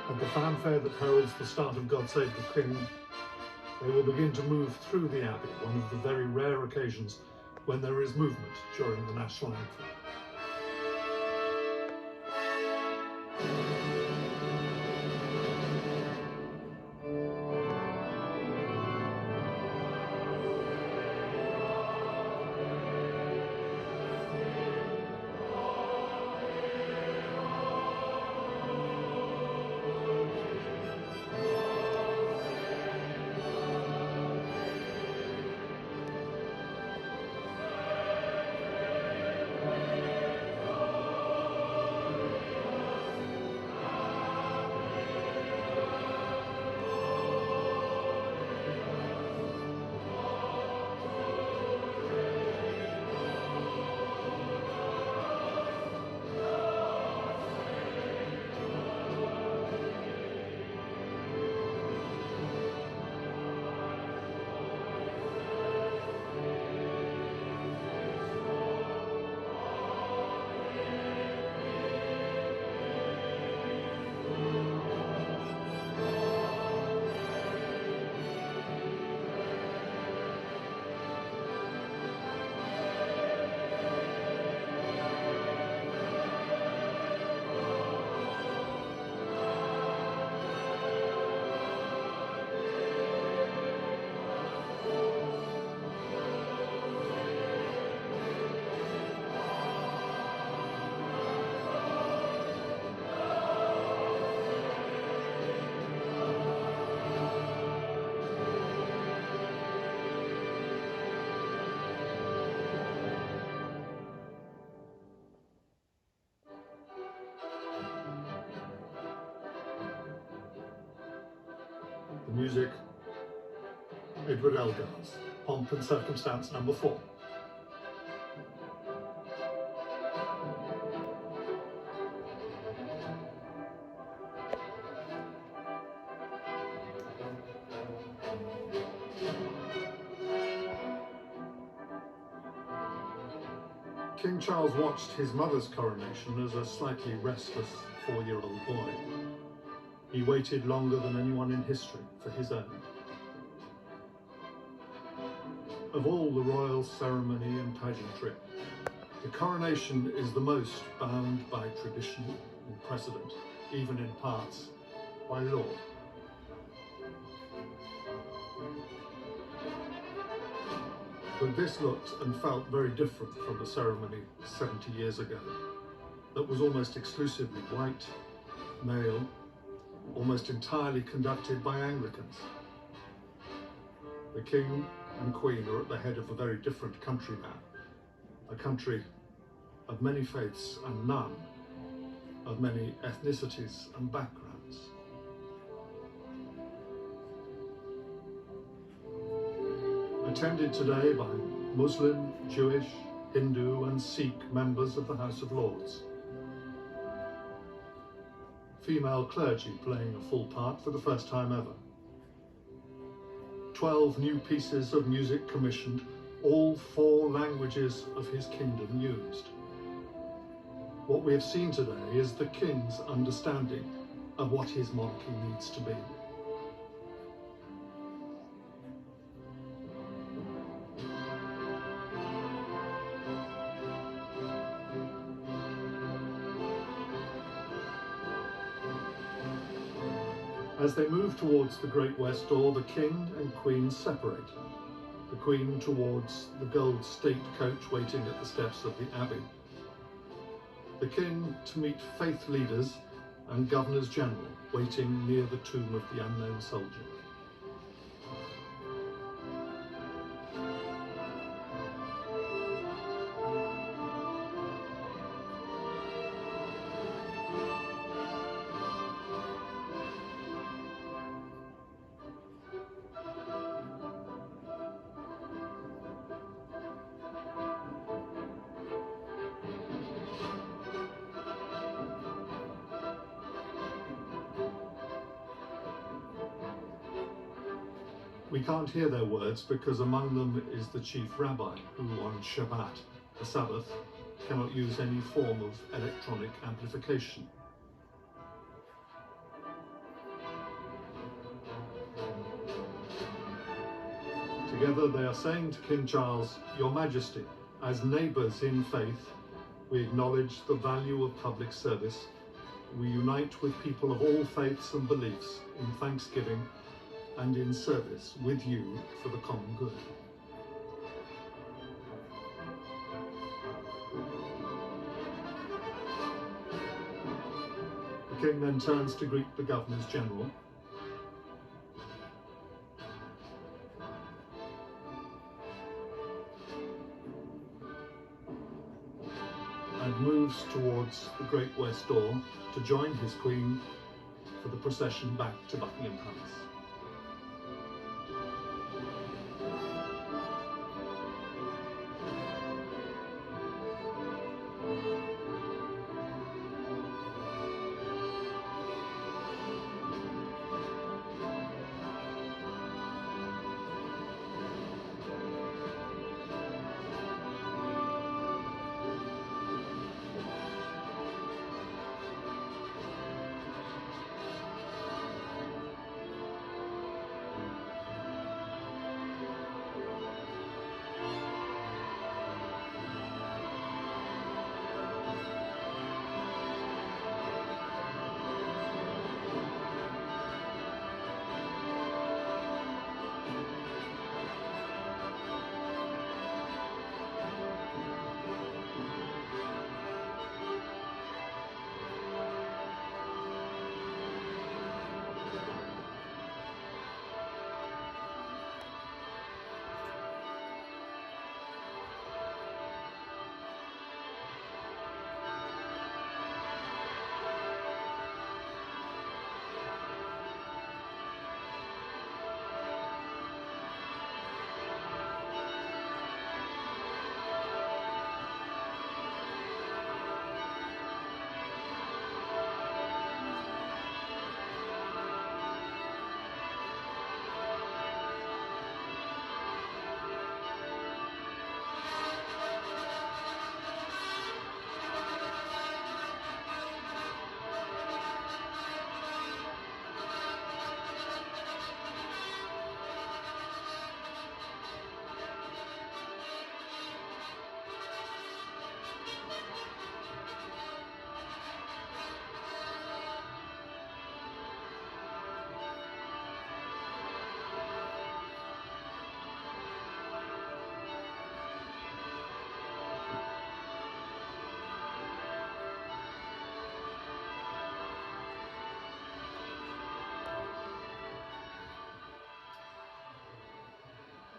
At the fanfare that heralds the start of God Save the King, they will begin to move through the Abbey, one of the very rare occasions when there is movement during the national anthem. The music, Edward Elgar's Pomp and Circumstance No. 4. King Charles watched his mother's coronation as a slightly restless 4-year-old boy. He waited longer than anyone in history for his own. Of all the royal ceremony and pageantry, the coronation is the most bound by tradition and precedent, even in parts by law. But this looked and felt very different from the ceremony 70 years ago, that was almost exclusively white, male, almost entirely conducted by Anglicans. The King and Queen are at the head of a very different country now, a country of many faiths and none of many ethnicities and backgrounds. Attended today by Muslim, Jewish, Hindu and Sikh members of the House of Lords. Female clergy playing a full part for the first time ever. 12 new pieces of music commissioned, all 4 languages of his kingdom used. What we have seen today is the King's understanding of what his monarchy needs to be. As they move towards the Great West Door, the King and Queen separate. The Queen towards the gold state coach waiting at the steps of the Abbey. The King to meet faith leaders and Governors General waiting near the tomb of the unknown soldier. We can't hear their words because among them is the chief rabbi who on Shabbat, the Sabbath, cannot use any form of electronic amplification. Together they are saying to King Charles, "Your Majesty, as neighbours in faith, we acknowledge the value of public service. We unite with people of all faiths and beliefs in thanksgiving and in service with you for the common good." The King then turns to greet the Governors General. And moves towards the Great West Door to join his Queen for the procession back to Buckingham Palace.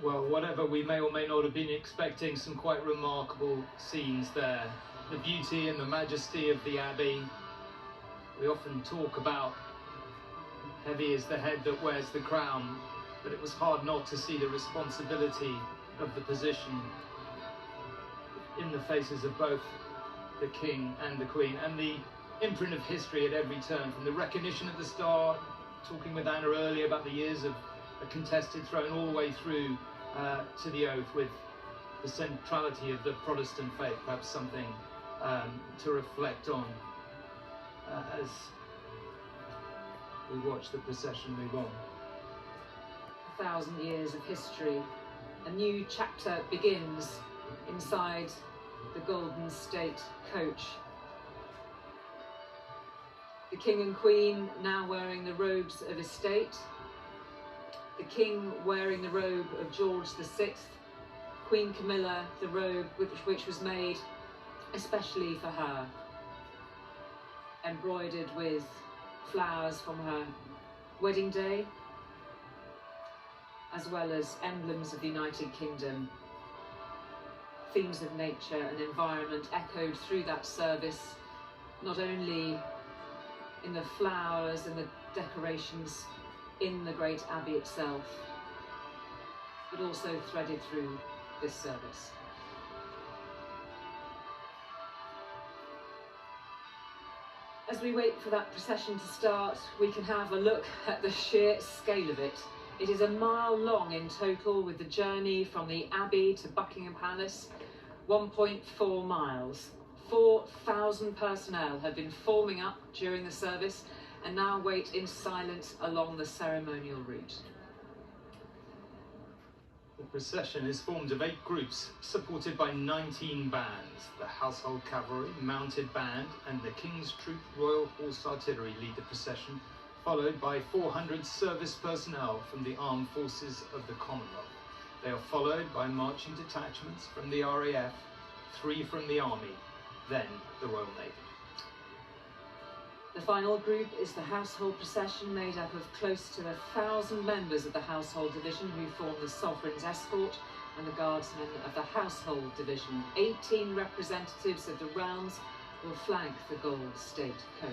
Well, whatever we may or may not have been expecting, some quite remarkable scenes there. The beauty and the majesty of the Abbey. We often talk about heavy is the head that wears the crown, but it was hard not to see the responsibility of the position in the faces of both the King and the Queen, and the imprint of history at every turn, from the recognition of the star, talking with Anna earlier about the years of a contested throne, all the way through to the oath, with the centrality of the Protestant faith, perhaps something to reflect on as we watch the procession move on. 1,000 years of history, a new chapter begins inside the Golden State coach. The King and Queen now wearing the robes of estate, the King wearing the robe of George VI, Queen Camilla the robe which was made especially for her, embroidered with flowers from her wedding day, as well as emblems of the United Kingdom. Themes of nature and environment echoed through that service, not only in the flowers and the decorations in the great Abbey itself, but also threaded through this service. As we wait for that procession to start, we can have a look at the sheer scale of it. It is a mile long in total, with the journey from the Abbey to Buckingham Palace, 1.4 miles. 4,000 personnel have been forming up during the service and now wait in silence along the ceremonial route. The procession is formed of 8 groups, supported by 19 bands. The Household Cavalry, Mounted Band, and the King's Troop Royal Horse Artillery lead the procession, followed by 400 service personnel from the Armed Forces of the Commonwealth. They are followed by marching detachments from the RAF, 3 from the Army, then the Royal Navy. The final group is the Household Procession, made up of close to 1,000 members of the Household Division who form the Sovereign's Escort and the Guardsmen of the Household Division. 18 representatives of the realms will flank the gold state coach.